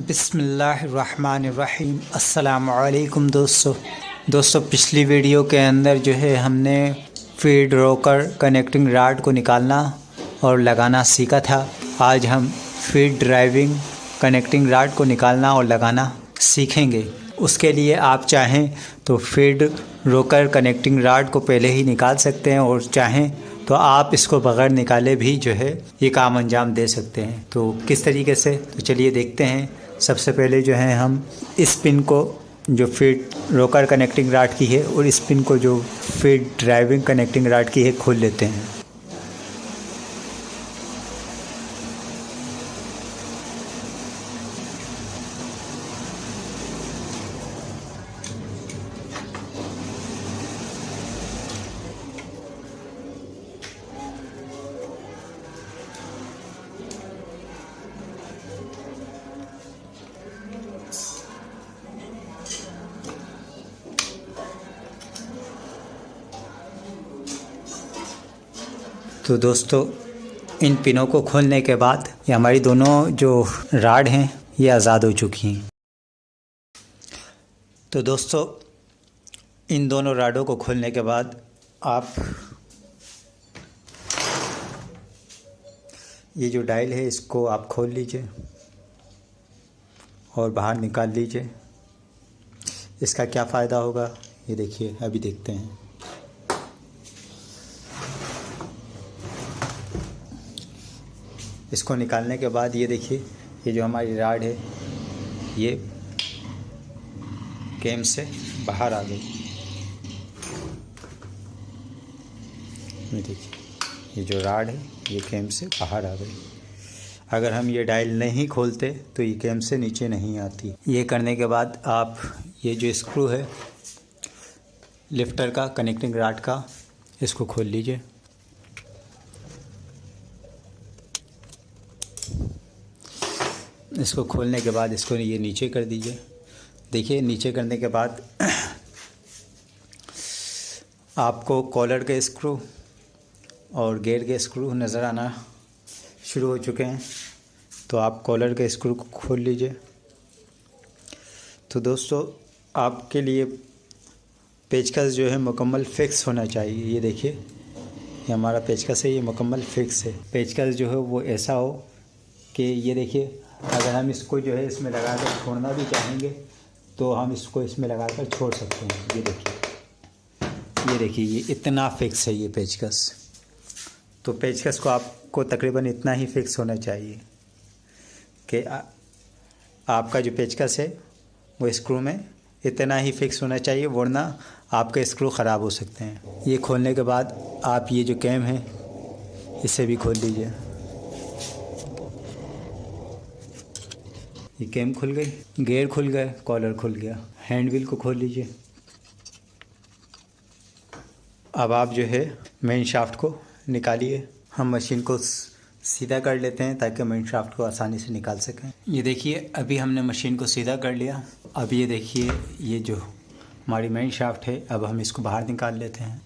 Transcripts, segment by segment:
बिस्मिल्लाहिर्रहमानिर्रहीम। अस्सलामुअलैकुम दोस्तों, पिछली वीडियो के अंदर जो है हमने फीड रोकर कनेक्टिंग रॉड को निकालना और लगाना सीखा था। आज हम फीड ड्राइविंग कनेक्टिंग रॉड को निकालना और लगाना सीखेंगे। उसके लिए आप चाहें तो फीड रोकर कनेक्टिंग रॉड को पहले ही निकाल सकते हैं और चाहें तो आप इसको बग़ैर निकाले भी जो है ये काम अंजाम दे सकते हैं। तो किस तरीके से, तो चलिए देखते हैं। सबसे पहले जो है हम इस पिन को जो फीड रोकर कनेक्टिंग रॉड की है और इस पिन को जो फीड ड्राइविंग कनेक्टिंग रॉड की है खोल लेते हैं। तो दोस्तों, इन पिनों को खोलने के बाद ये हमारी दोनों जो रॉड हैं ये आज़ाद हो चुकी हैं। तो दोस्तों, इन दोनों रॉडों को खोलने के बाद आप ये जो डायल है इसको आप खोल लीजिए और बाहर निकाल लीजिए। इसका क्या फ़ायदा होगा ये देखिए, अभी देखते हैं। इसको निकालने के बाद ये देखिए, ये जो हमारी रॉड है ये केम से बाहर आ गई। ये देखिए, ये जो रॉड है ये केम से बाहर आ गई। अगर हम ये डायल नहीं खोलते तो ये केम से नीचे नहीं आती। ये करने के बाद आप ये जो स्क्रू है लिफ्टर का कनेक्टिंग रॉड का, इसको खोल लीजिए। इसको खोलने के बाद इसको ये नीचे कर दीजिए। देखिए, नीचे करने के बाद आपको कॉलर के स्क्रू और गेयर के स्क्रू नज़र आना शुरू हो चुके हैं। तो आप कॉलर के स्क्रू को खोल लीजिए। तो दोस्तों, आपके लिए पेचकस जो है मुकम्मल फिक्स होना चाहिए। ये देखिए, ये हमारा पेचकस है, ये मुकम्मल फिक्स है। पेचकस जो है वो ऐसा हो कि ये देखिए, अगर हम इसको जो है इसमें लगाकर छोड़ना भी चाहेंगे तो हम इसको इसमें लगाकर छोड़ सकते हैं। ये देखिए, ये इतना फिक्स है ये पेचकस। तो पेचकस को आपको तकरीबन इतना ही फिक्स होना चाहिए कि आपका जो पेचकस है वो स्क्रू में इतना ही फिक्स होना चाहिए, वरना आपके स्क्रू ख़राब हो सकते हैं। ये खोलने के बाद आप ये जो कैम है इसे भी खोल लीजिए। ये कैम खुल गई, गियर खुल गए, कॉलर खुल गया। हैंड व्हील को खोल लीजिए। अब आप जो है मेन शाफ्ट को निकालिए। हम मशीन को सीधा कर लेते हैं ताकि मेन शाफ्ट को आसानी से निकाल सकें। ये देखिए, अभी हमने मशीन को सीधा कर लिया। अब ये देखिए, ये जो हमारी मेन शाफ्ट है, अब हम इसको बाहर निकाल लेते हैं।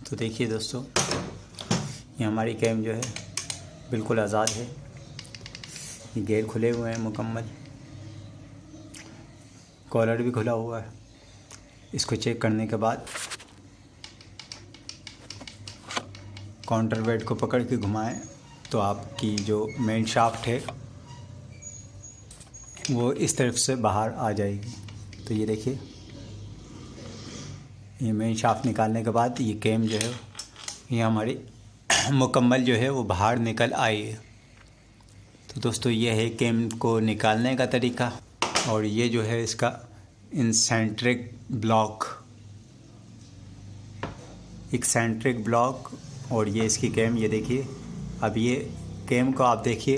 तो देखिए दोस्तों, ये हमारी कैम जो है बिल्कुल आज़ाद है। ये गेयर खुले हुए हैं मुकम्मल, कॉलर भी खुला हुआ है। इसको चेक करने के बाद काउंटर वेट को पकड़ के घुमाएं तो आपकी जो मेन शाफ्ट है वो इस तरफ से बाहर आ जाएगी। तो ये देखिए, ये मेन शाफ्ट निकालने के बाद ये कैम जो है ये हमारी मुकम्मल जो है वो बाहर निकल आई है। तो दोस्तों, ये है कैम को निकालने का तरीका। और ये जो है इसका एक्सेंट्रिक ब्लॉक और ये इसकी कैम। ये देखिए, अब ये कैम को आप देखिए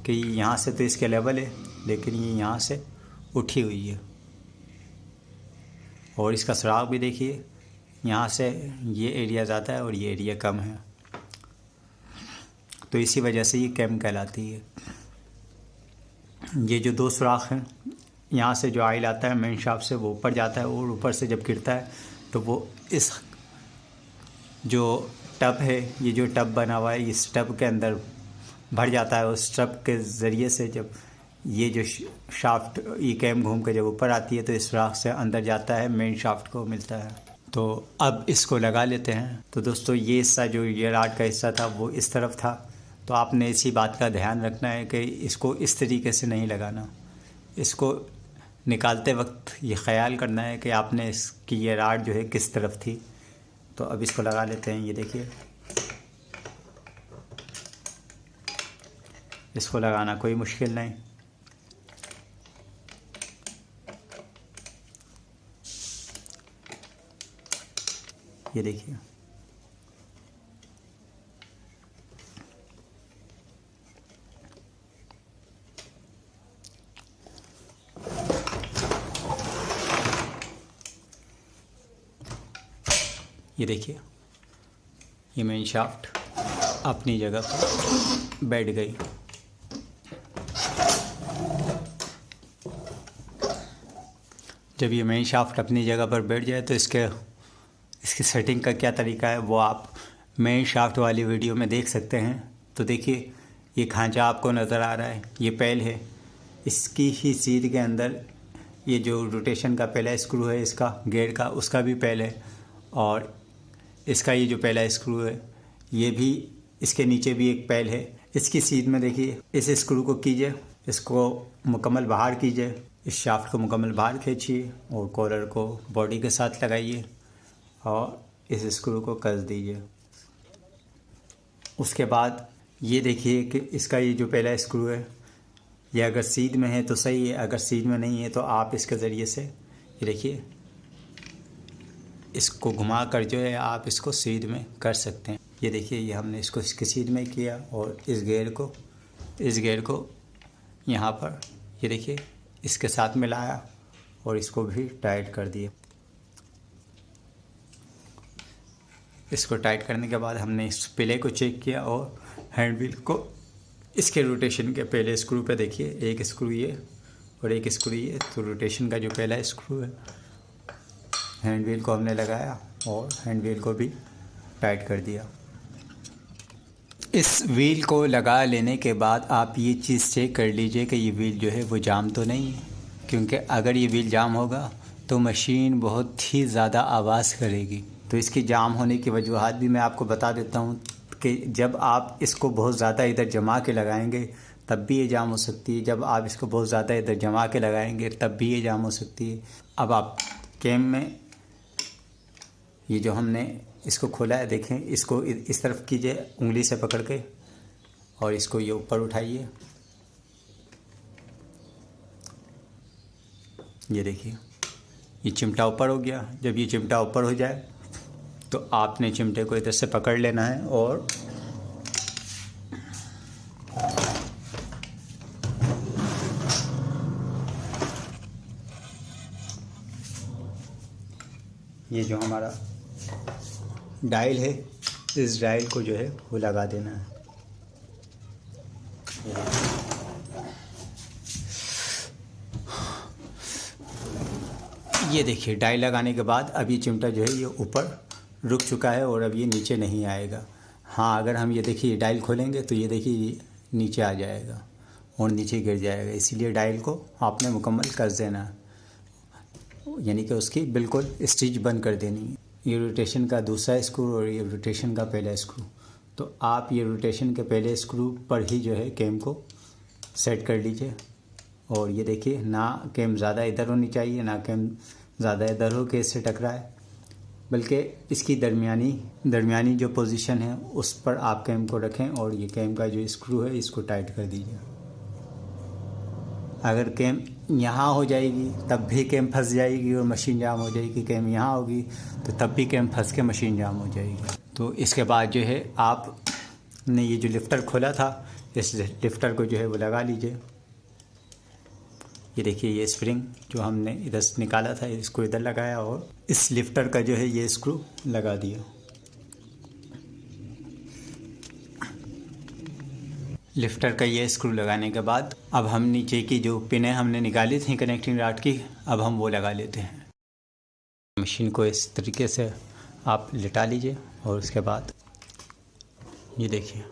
कि यहाँ से तो इसके लेवल है, लेकिन ये यहाँ से उठी हुई है। और इसका सुराख भी देखिए, यहाँ से ये एरिया ज़्यादा है और ये एरिया कम है। तो इसी वजह से ये कैम कहलाती है। ये जो दो सुराख हैं यहाँ से जो ऑयल आता है मेन शाफ्ट से वो ऊपर जाता है और ऊपर से जब गिरता है तो वो इस जो टब है, ये जो टब बना हुआ है, इस टब के अंदर भर जाता है। उस टब के ज़रिए से जब ये जो शाफ्ट ये कैम घूम के जब ऊपर आती है तो इस राह से अंदर जाता है, मेन शाफ्ट को मिलता है। तो अब इसको लगा लेते हैं। तो दोस्तों ये हिस्सा जो ये राड का हिस्सा था वो इस तरफ था, तो आपने इसी बात का ध्यान रखना है कि इसको इस तरीके से नहीं लगाना। इसको निकालते वक्त ये ख्याल करना है कि आपने इसकी ये राड जो है किस तरफ थी। तो अब इसको लगा लेते हैं। ये देखिए, इसको लगाना कोई मुश्किल नहीं। ये देखिए, ये देखिए, ये मेन शाफ्ट अपनी जगह पर बैठ गई। जब ये मेन शाफ्ट अपनी जगह पर बैठ जाए तो इसकी सेटिंग का क्या तरीका है वो आप मेन शाफ्ट वाली वीडियो में देख सकते हैं। तो देखिए, ये खांचा आपको नज़र आ रहा है, ये पैल है। इसकी ही सीट के अंदर ये जो रोटेशन का पहला स्क्रू है इसका गेयर का, उसका भी पैल है। और इसका ये जो पहला स्क्रू है ये भी, इसके नीचे भी एक पैल है। इसकी सीट में देखिए, इस स्क्रू को कीजिए, इसको मुकम्मल बाहर कीजिए, इस शाफ्ट को मुकम्मल बाहर खींचिए और कॉलर को बॉडी के साथ लगाइए और इस स्क्रू को कस दीजिए। उसके बाद ये देखिए कि इसका ये जो पहला स्क्रू है ये अगर सीध में है तो सही है, अगर सीध में नहीं है तो आप इसके ज़रिए से ये देखिए इसको घुमा कर जो है आप इसको सीध में कर सकते हैं। ये देखिए, ये हमने इसको इसकी सीध में किया और इस गेयर को यहाँ पर ये देखिए इसके साथ मिलाया और इसको भी टाइट कर दिया। इसको टाइट करने के बाद हमने इस पिले को चेक किया और हैंड व्हील को इसके रोटेशन के पहले स्क्रू पे देखिए, एक स्क्रू ये और एक स्क्रू ये। तो रोटेशन का जो पहला स्क्रू है हैंड व्हील को हमने लगाया और हैंड व्हील को भी टाइट कर दिया। इस व्हील को लगा लेने के बाद आप ये चीज़ चेक कर लीजिए कि ये व्हील जो है वो जाम तो नहीं है, क्योंकि अगर ये व्हील जाम होगा तो मशीन बहुत ही ज़्यादा आवाज़ करेगी। तो इसकी जाम होने की वजूहात भी मैं आपको बता देता हूँ कि जब आप इसको बहुत ज़्यादा इधर जमा के लगाएंगे तब भी ये जाम हो सकती है, जब आप इसको बहुत ज़्यादा इधर जमा के लगाएंगे तब भी ये जाम हो सकती है। अब आप कैम में ये जो हमने इसको खोला है देखें, इसको इस तरफ कीजिए उंगली से पकड़ के और इसको ये ऊपर उठाइए। ये देखिए, ये चिमटा ऊपर हो गया। जब ये चिमटा ऊपर हो जाए तो आपने चिमटे को इधर से पकड़ लेना है और ये जो हमारा डायल है इस डायल को जो है वो लगा देना है। ये देखिए, डायल लगाने के बाद अब ये चिमटा जो है ये ऊपर रुक चुका है और अब ये नीचे नहीं आएगा। हाँ, अगर हम ये देखिए डायल खोलेंगे तो ये देखिए नीचे आ जाएगा और नीचे गिर जाएगा। इसीलिए डायल को आपने मुकम्मल कस देना है, यानी कि उसकी बिल्कुल स्टिच बंद कर देनी है। ये रोटेशन का दूसरा स्क्रू और ये रोटेशन का पहला स्क्रू, तो आप ये रोटेशन के पहले स्क्रू पर ही जो है कैम को सेट कर लीजिए। और ये देखिए, ना कैम ज़्यादा इधर होनी चाहिए ना कैम ज़्यादा इधर हो के इससे टकराए, बल्कि इसकी दरमियानी जो पोजीशन है उस पर आप कैम को रखें और ये कैम का जो स्क्रू है इसको टाइट कर दीजिए। अगर कैम यहाँ हो जाएगी तब भी कैम फंस जाएगी और मशीन जाम हो जाएगी, कैम यहाँ होगी तो तब भी कैम फंस के मशीन जाम हो जाएगी। तो इसके बाद जो है आपने ये जो लिफ्टर खोला था इस लिफ्टर को जो है वो लगा लीजिए। ये देखिए, ये स्प्रिंग जो हमने इधर से निकाला था इसको इधर लगाया और इस लिफ्टर का जो है ये स्क्रू लगा दिया। लिफ्टर का ये स्क्रू लगाने के बाद अब हम नीचे की जो पिनें हमने निकाली थी कनेक्टिंग रॉड की, अब हम वो लगा लेते हैं। मशीन को इस तरीके से आप लिटा लीजिए और उसके बाद ये देखिए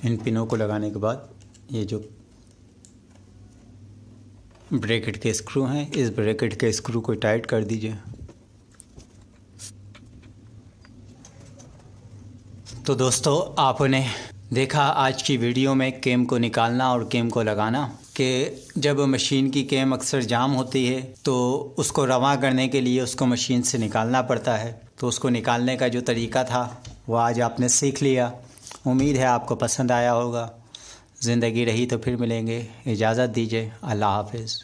इन पिनों को लगाने के बाद ये जो ब्रैकेट के स्क्रू हैं, इस ब्रैकेट के स्क्रू को टाइट कर दीजिए। तो दोस्तों आपने देखा आज की वीडियो में केम को निकालना और केम को लगाना, कि जब मशीन की केम अक्सर जाम होती है तो उसको रवां करने के लिए उसको मशीन से निकालना पड़ता है। तो उसको निकालने का जो तरीका था वो आज आपने सीख लिया। उम्मीद है आपको पसंद आया होगा। ज़िंदगी रही तो फिर मिलेंगे। इजाज़त दीजिए। अल्लाह हाफ़िज़।